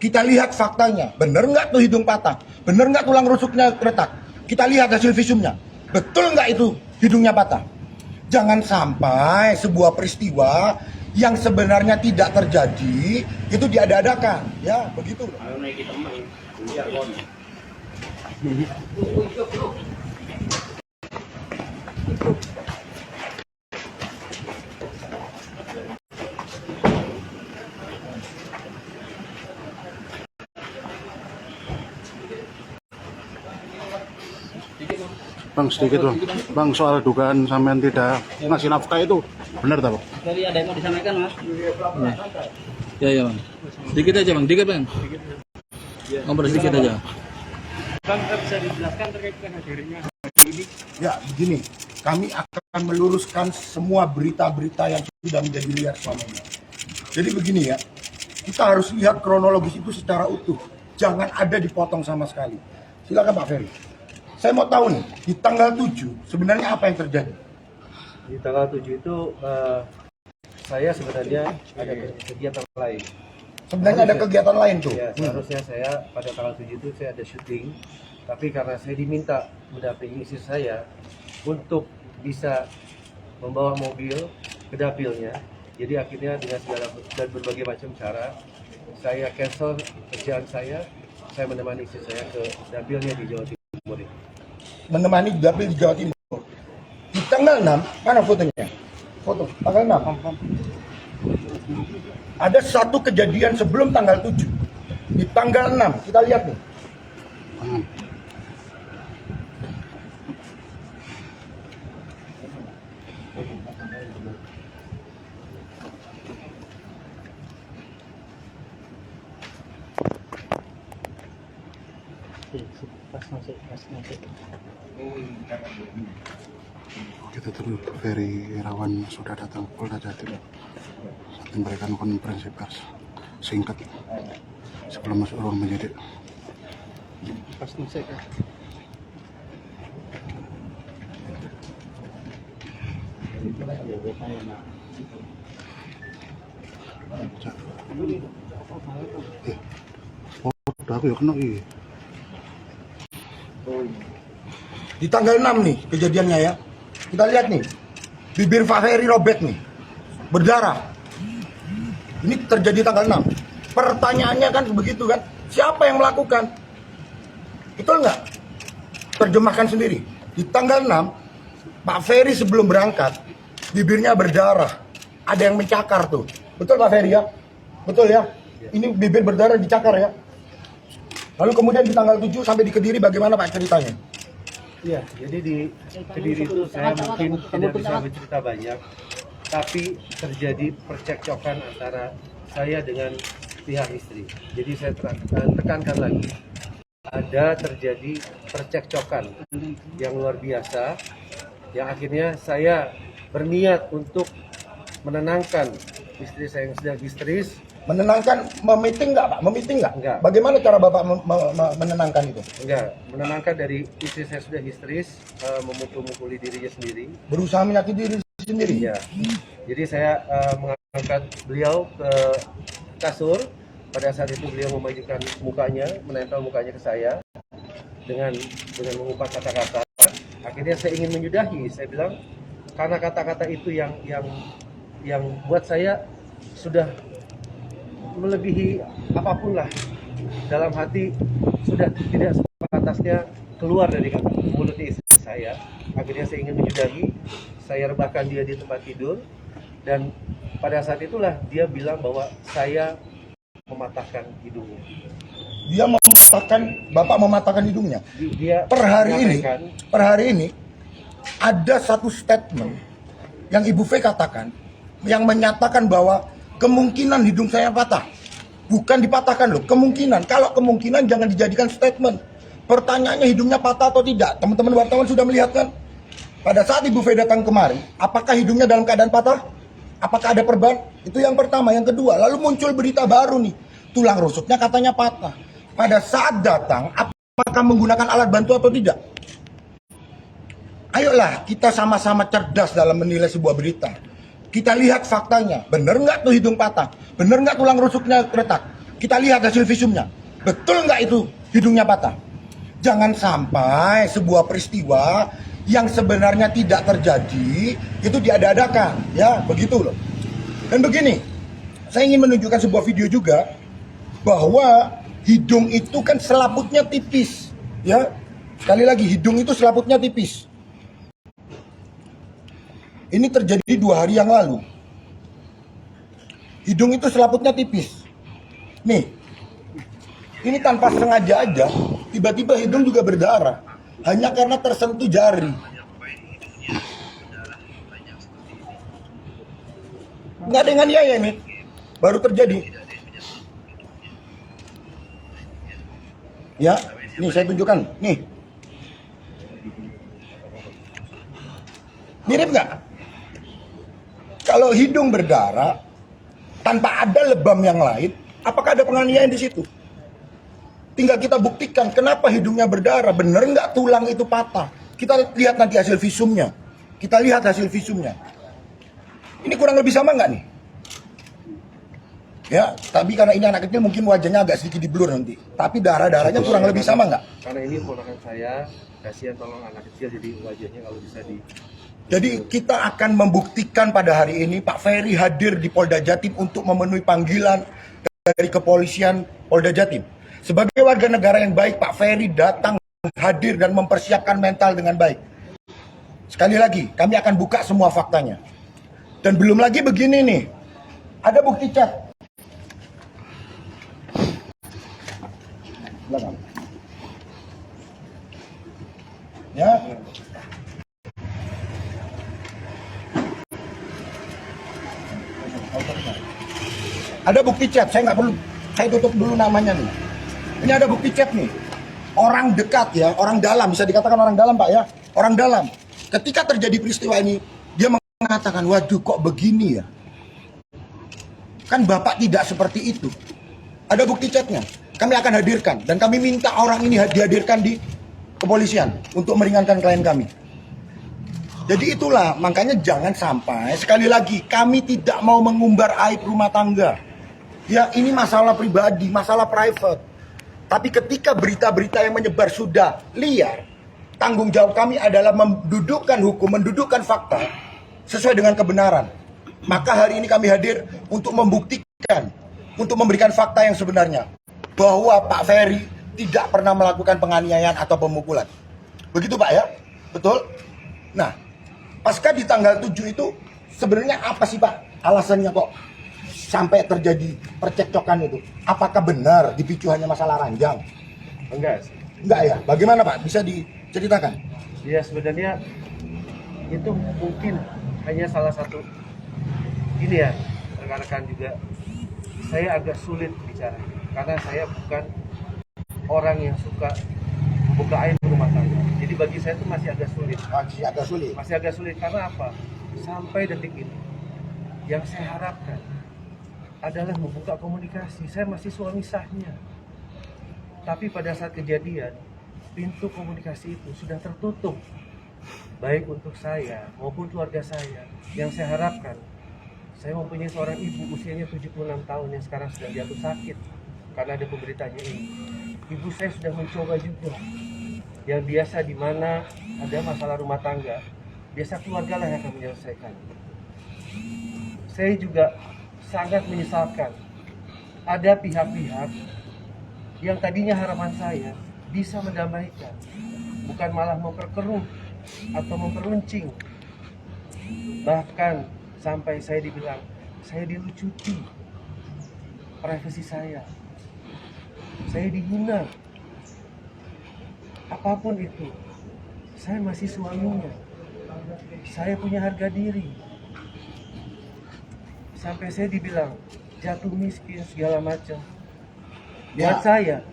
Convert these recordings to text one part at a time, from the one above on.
Kita lihat faktanya, bener nggak tuh hidung patah? Bener nggak tulang rusuknya retak? Kita lihat hasil visumnya, betul nggak itu hidungnya patah? Jangan sampai sebuah peristiwa yang sebenarnya tidak terjadi itu diada-adakan, ya begitu. Bang, sedikit bang. Bang, soal dugaan sampean tidak ngasih nafkah itu benar tak bang? Tadi ada yang mau disampaikan mas? Ya ya bang. Sedikit aja bang, dikit bang. Ngobrol sedikit aja. Bang, bisa dijelaskan terkait dengan hadirnya ini? Ya begini, kami akan meluruskan semua berita-berita yang sudah menjadi liar selama ini. Jadi begini ya, kita harus lihat kronologis itu secara utuh, jangan ada dipotong sama sekali. Silakan Pak Ferry. Saya mau tahu nih, di tanggal 7 sebenarnya apa yang terjadi? Di tanggal 7 itu saya sebenarnya ada kegiatan lain. Sebenarnya ada kegiatan lain tuh. Ya, seharusnya saya pada tanggal 7 itu saya ada syuting, tapi karena saya diminta mendampingi istri saya untuk bisa membawa mobil ke dapilnya, jadi akhirnya dengan segala dan berbagai macam cara saya cancel kerjaan saya menemani istri saya ke dapilnya di Jawa Timur. Menemani dapil di Jawa Timur. Di tanggal 6, mana fotonya? Foto, tanggal 6. Ada satu kejadian sebelum tanggal 7. Di tanggal 6, kita lihat nih. Kita tunggu Ferry Irawan sudah datang ke Polda Jatim saat memberikan konferensi pers singkat sebelum masuk ruang penyidik. Udah aku ya kena iya. Di tanggal 6 nih kejadiannya ya. Kita lihat nih. Bibir Pak Ferry robek nih. Berdarah. Ini terjadi tanggal 6. Pertanyaannya kan begitu kan. Siapa yang melakukan? Betul nggak? Terjemahkan sendiri. Di tanggal 6, Pak Ferry sebelum berangkat, bibirnya berdarah. Ada yang mencakar tuh. Betul Pak Ferry ya? Betul ya? Ini bibir berdarah dicakar ya? Lalu kemudian di tanggal 7 sampai di Kediri bagaimana Pak ceritanya? Iya, jadi di Kediri itu saya mungkin tidak bisa bercerita banyak, tapi terjadi percekcokan antara saya dengan pihak istri. Jadi saya tekankan lagi, ada terjadi percekcokan yang luar biasa, yang akhirnya saya berniat untuk menenangkan istri saya yang sedang histeris. Menenangkan, memiting nggak Pak? Memiting nggak? Enggak. Bagaimana cara Bapak menenangkan itu? Enggak, menenangkan dari istri saya sudah histeris, memukul-mukuli dirinya sendiri. Berusaha menyakiti diri sendiri? Iya. Jadi saya mengangkat beliau ke kasur. Pada saat itu beliau memajukan mukanya, menempel mukanya ke saya dengan mengumpat kata-kata. Akhirnya saya ingin menyudahi. Saya bilang karena kata-kata itu yang buat saya sudah melebihi apapun lah, dalam hati sudah tidak sepantasnya keluar dari mulut istri saya. Akhirnya saya ingin menyudahi, saya rebahkan dia di tempat tidur, dan pada saat itulah dia bilang bahwa saya mematahkan hidungnya. Dia mematahkan, Bapak mematahkan hidungnya. Dia Per menyampaikan, hari ini ada satu statement yang Ibu V katakan yang menyatakan bahwa kemungkinan hidung saya patah. Bukan dipatahkan loh, kemungkinan. Kalau kemungkinan jangan dijadikan statement. Pertanyaannya hidungnya patah atau tidak? Teman-teman wartawan sudah melihat kan? Pada saat Ibu V datang kemari, apakah hidungnya dalam keadaan patah? Apakah ada perban? Itu yang pertama. Yang kedua, lalu muncul berita baru nih. Tulang rusuknya katanya patah. Pada saat datang, apakah menggunakan alat bantu atau tidak? Ayolah, kita sama-sama cerdas dalam menilai sebuah berita. Kita lihat faktanya, bener nggak tuh hidung patah? Bener nggak tulang rusuknya retak? Kita lihat hasil visumnya. Betul nggak itu hidungnya patah? Jangan sampai sebuah peristiwa yang sebenarnya tidak terjadi itu diada-adakan, ya begitu loh. Dan begini, saya ingin menunjukkan sebuah video juga bahwa hidung itu kan selaputnya tipis, ya. Sekali lagi, hidung itu selaputnya tipis. Ini terjadi 2 hari yang lalu. Hidung itu selaputnya tipis. Nih, ini tanpa sengaja aja, tiba-tiba hidung juga berdarah. Hanya karena tersentuh jari. Nggak ada yang nganiaya ini. Baru terjadi. Ya, nih saya tunjukkan. Nih. Mirip nggak? Kalau hidung berdarah, tanpa ada lebam yang lain, apakah ada penganiayaan di situ? Tinggal kita buktikan kenapa hidungnya berdarah, bener nggak tulang itu patah. Kita lihat nanti hasil visumnya. Kita lihat hasil visumnya. Ini kurang lebih sama nggak nih? Ya, tapi karena ini anak kecil mungkin wajahnya agak sedikit di blur nanti. Tapi darah-darahnya kurang lebih sama nggak? Karena ini ponakan saya, kasihan tolong anak kecil jadi wajahnya kalau bisa di... Jadi kita akan membuktikan pada hari ini Pak Ferry hadir di Polda Jatim untuk memenuhi panggilan dari kepolisian Polda Jatim. Sebagai warga negara yang baik, Pak Ferry datang hadir dan mempersiapkan mental dengan baik. Sekali lagi, kami akan buka semua faktanya. Dan belum lagi begini nih, ada bukti chat. Belakang. Ya. Ada bukti chat, saya nggak perlu, saya tutup dulu namanya nih. Ini ada bukti chat nih. Orang dekat ya, orang dalam, bisa dikatakan orang dalam Pak ya. Orang dalam. Ketika terjadi peristiwa ini, dia mengatakan, waduh kok begini ya. Kan Bapak tidak seperti itu. Ada bukti chatnya. Kami akan hadirkan. Dan kami minta orang ini dihadirkan di kepolisian untuk meringankan klien kami. Jadi itulah, makanya jangan sampai, sekali lagi, kami tidak mau mengumbar aib rumah tangga. Ya ini masalah pribadi, masalah private. Tapi ketika berita-berita yang menyebar sudah liar, tanggung jawab kami adalah mendudukkan hukum, mendudukkan fakta sesuai dengan kebenaran. Maka hari ini kami hadir untuk membuktikan, untuk memberikan fakta yang sebenarnya. Bahwa Pak Ferry tidak pernah melakukan penganiayaan atau pemukulan. Begitu Pak ya? Betul? Nah, pasca di tanggal 7 itu sebenarnya apa sih Pak alasannya kok sampai terjadi percekcokan itu? Apakah benar dipicu hanya masalah ranjang? Enggak sih. Enggak ya? Bagaimana Pak? Bisa diceritakan? Ya sebenarnya itu mungkin hanya salah satu. Ini ya, rekan-rekan juga, saya agak sulit bicara karena saya bukan orang yang suka membuka aib rumah tangga. Jadi bagi saya itu masih agak sulit. Masih agak sulit. Masih agak sulit karena apa? Sampai detik ini, yang saya harapkan adalah membuka komunikasi. Saya masih suami sahnya. Tapi pada saat kejadian, pintu komunikasi itu sudah tertutup. Baik untuk saya maupun keluarga saya. Yang saya harapkan, saya mempunyai seorang ibu usianya 76 tahun yang sekarang sedang jatuh sakit karena ada pemberitanya ini. Ibu saya sudah mencoba juga. Yang biasa di mana ada masalah rumah tangga, biasa keluarga lah yang akan menyelesaikan. Saya juga sangat menyesalkan ada pihak-pihak yang tadinya harapan saya bisa mendamaikan, bukan malah memperkeruh atau memperuncing. Bahkan sampai saya dibilang saya dilucuti privasi saya dihina. Apapun itu, saya masih suaminya. Saya punya harga diri. Sampai saya dibilang jatuh miskin segala macam. Buat saya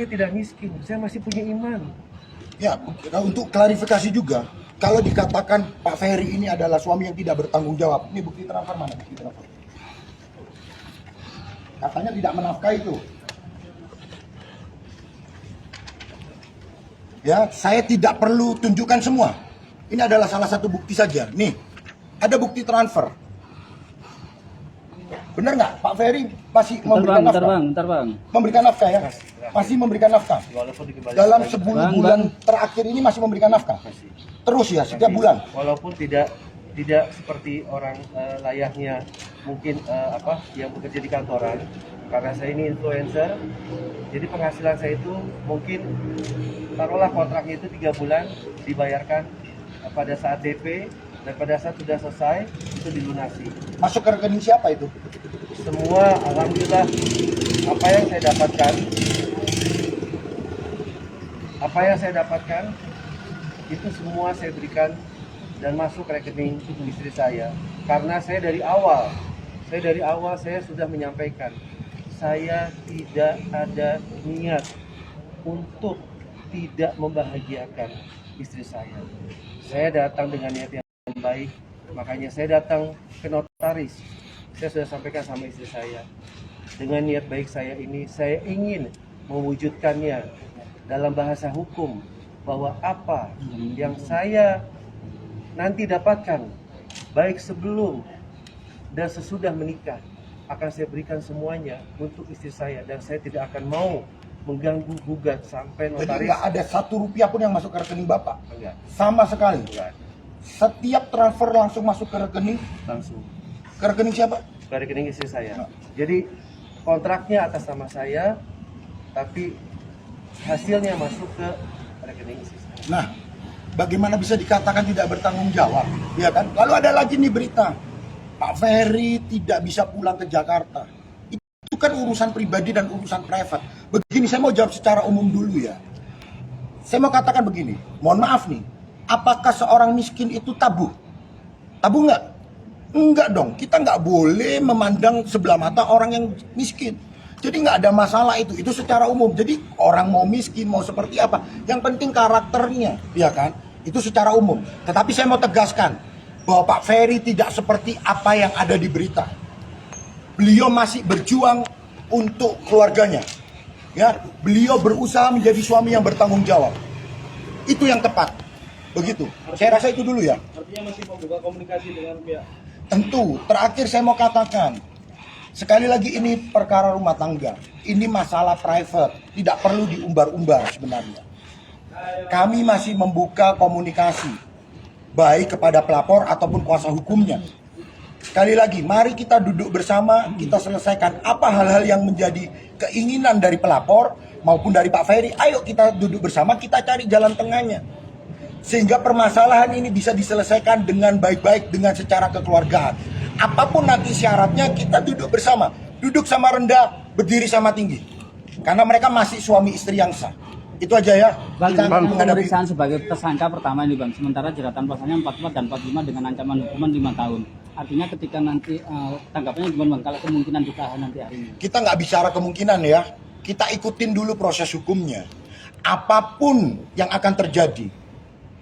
tidak miskin. Saya masih punya iman. Ya, untuk klarifikasi juga, kalau dikatakan Pak Ferry ini adalah suami yang tidak bertanggung jawab, ini bukti transfer mana? Bukti transfer. Katanya tidak menafkahi itu. Ya, saya tidak perlu tunjukkan semua. Ini adalah salah satu bukti saja. Nih, ada bukti transfer. Benar nggak? Pak Ferry masih Bentar memberikan bang, bentar nafkah? bang, bentar bang. Memberikan nafkah ya? Masih memberikan nafkah. Walaupun dikembalikan Dalam lagi. 10 Bang, bulan bang. terakhir ini masih memberikan nafkah. Masih. Terus ya, setiap bulan. Walaupun tidak seperti orang layaknya mungkin yang bekerja di kantoran, karena saya ini influencer, jadi penghasilan saya itu mungkin taruhlah kontraknya itu 3 bulan dibayarkan pada saat DP, dan pada saat sudah selesai itu dilunasi. Masuk ke rekening siapa itu? Semua alhamdulillah apa yang saya dapatkan itu semua saya berikan dan masuk ke rekening istri saya, karena saya dari awal saya sudah menyampaikan saya tidak ada niat untuk tidak membahagiakan istri saya. Saya datang dengan niat yang baik, makanya saya datang ke notaris. Saya sudah sampaikan sama istri saya, dengan niat baik saya ini, saya ingin mewujudkannya dalam bahasa hukum, bahwa apa yang saya nanti dapatkan, baik sebelum dan sesudah menikah, akan saya berikan semuanya untuk istri saya, dan saya tidak akan mau mengganggu gugat sampai Jadi notaris. nggak ada 1 rupiah pun yang masuk ke rekening Bapak? Enggak, Sama sekali? enggak, Setiap transfer langsung masuk ke rekening? langsung Ke rekening siapa? ke rekening istri saya. Jadi kontraknya atas nama saya, tapi hasilnya masuk ke rekening istri saya. Nah, bagaimana bisa dikatakan tidak bertanggung jawab? Ya kan? Lalu ada lagi nih berita, Pak Ferry tidak bisa pulang ke Jakarta. Itu kan urusan pribadi dan urusan private. Begini, saya mau jawab secara umum dulu ya. Saya mau katakan begini, mohon maaf nih, apakah seorang miskin itu tabu? Tabu nggak? Enggak dong, kita nggak boleh memandang sebelah mata orang yang miskin. Jadi nggak ada masalah itu secara umum. Jadi orang mau miskin, mau seperti apa, yang penting karakternya, ya kan? Itu secara umum. Tetapi saya mau tegaskan bahwa Pak Ferry tidak seperti apa yang ada di berita. Beliau masih berjuang untuk keluarganya. Ya, beliau berusaha menjadi suami yang bertanggung jawab. Itu yang tepat. Begitu. Saya rasa itu dulu ya. Artinya masih membuka komunikasi dengan pihak. Tentu, terakhir saya mau katakan, sekali lagi ini perkara rumah tangga, ini masalah private, tidak perlu diumbar-umbar sebenarnya. Kami masih membuka komunikasi, baik kepada pelapor ataupun kuasa hukumnya. Sekali lagi, mari kita duduk bersama, kita selesaikan apa hal-hal yang menjadi keinginan dari pelapor maupun dari Pak Ferry. Ayo kita duduk bersama, kita cari jalan tengahnya. Sehingga permasalahan ini bisa diselesaikan dengan baik-baik, dengan secara kekeluargaan. Apapun nanti syaratnya, kita duduk bersama. Duduk sama rendah, berdiri sama tinggi. Karena mereka masih suami istri yang sah. Itu aja ya. Bang, Kita bang, menghadapi. pemeriksaan sebagai tersangka pertama ini bang, sementara jeratan pasalnya 44 dan 45 dengan ancaman hukuman 5 tahun. Artinya ketika nanti tanggapannya gimana bang, kalau kemungkinan ditahan nanti hari ini? Kita nggak bicara kemungkinan ya. Kita ikutin dulu proses hukumnya. Apapun yang akan terjadi,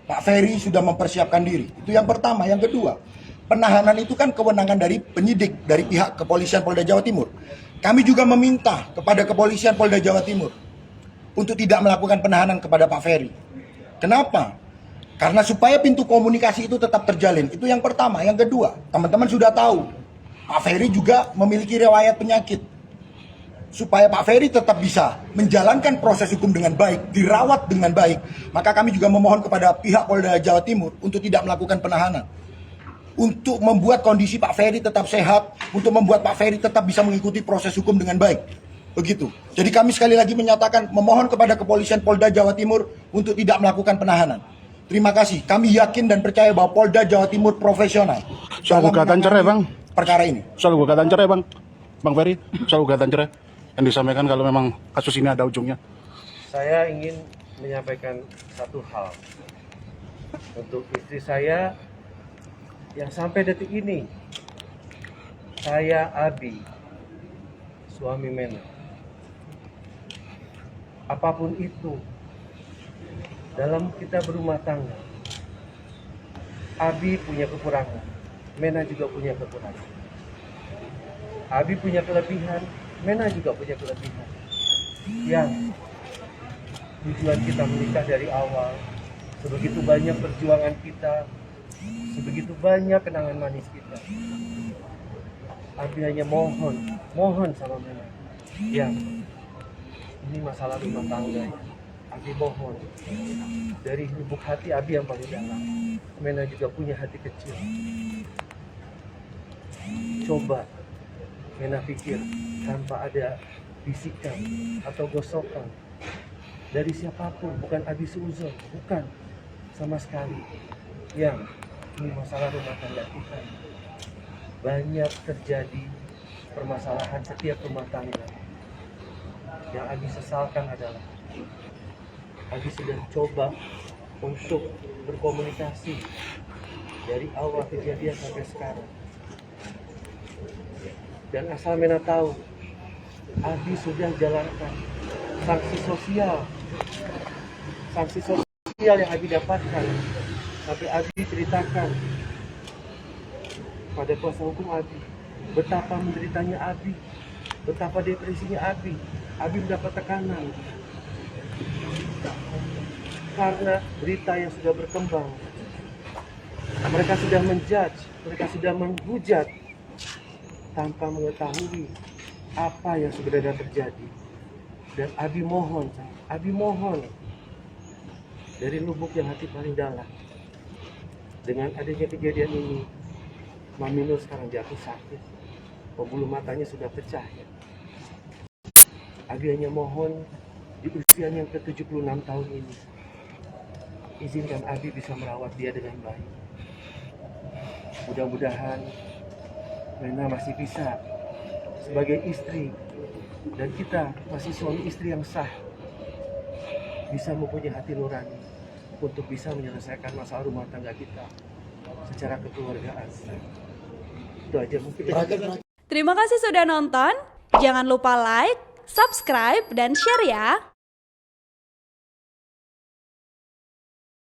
Pak Ferry sudah mempersiapkan diri. Itu yang pertama. Yang kedua, penahanan itu kan kewenangan dari penyidik, dari pihak kepolisian Polda Jawa Timur. Kami juga meminta kepada kepolisian Polda Jawa Timur untuk tidak melakukan penahanan kepada Pak Ferry. Kenapa? Karena supaya pintu komunikasi itu tetap terjalin. Itu yang pertama. Yang kedua, teman-teman sudah tahu, Pak Ferry juga memiliki riwayat penyakit. Supaya Pak Ferry tetap bisa menjalankan proses hukum dengan baik, dirawat dengan baik, maka kami juga memohon kepada pihak Polda Jawa Timur untuk tidak melakukan penahanan. Untuk membuat kondisi Pak Ferry tetap sehat, untuk membuat Pak Ferry tetap bisa mengikuti proses hukum dengan baik. Begitu. Jadi kami sekali lagi menyatakan memohon kepada kepolisian Polda Jawa Timur untuk tidak melakukan penahanan. Terima kasih. Kami yakin dan percaya bahwa Polda Jawa Timur profesional. Soal dalam gugatan cerai, Bang. Perkara ini. Soal gugatan cerai, Bang. Bang Ferry, soal gugatan cerai yang disampaikan kalau memang kasus ini ada ujungnya. Saya ingin menyampaikan satu hal untuk istri saya yang sampai detik ini, saya Abi, suami Mena. Apapun itu, dalam kita berumah tangga, Abi punya kekurangan, Mena juga punya kekurangan. Abi punya kelebihan, Mena juga punya kelebihan. Yang tujuan kita menikah dari awal, sebegitu banyak perjuangan kita, sebegitu banyak kenangan manis kita. Abi hanya mohon sama Mena. Yang ini masalah rumah tangga ya. Abi mohon dari lubuk hati Abi yang paling dalam. Mena juga punya hati kecil. Coba Mena pikir tanpa ada bisikan atau gosokan dari siapapun, bukan Abi Suuzon, bukan sama sekali. Yang ini masalah rumah tangga kita. Banyak terjadi permasalahan setiap rumah tangga. Yang Abi sesalkan adalah Abi sudah coba untuk berkomunikasi dari awal kejadian sampai sekarang. Dan asal Mena tahu, Abi sudah jalankan sanksi sosial yang Abi dapatkan. Sampai Abi ceritakan pada kuasa hukum Abi betapa menderitanya Abi, betapa depresinya Abi. Abi mendapat tekanan karena berita yang sudah berkembang. Mereka sudah menjudge, mereka sudah menghujat tanpa mengetahui apa yang sebenarnya terjadi. Dan Abi mohon dari lubuk yang hati paling dalam, dengan adanya kejadian ini, Mami Nur sekarang jatuh sakit, pembuluh matanya sudah pecah ya. Abi hanya mohon di usia yang ke-76 tahun ini, izinkan Abi bisa merawat dia dengan baik. Mudah-mudahan Mena masih bisa sebagai istri, dan kita masih suami istri yang sah, bisa mempunyai hati nurani untuk bisa menyelesaikan masalah rumah tangga kita secara kekeluargaan. Itu aja mungkin. Terima kasih sudah nonton. Jangan lupa like, subscribe, dan share ya.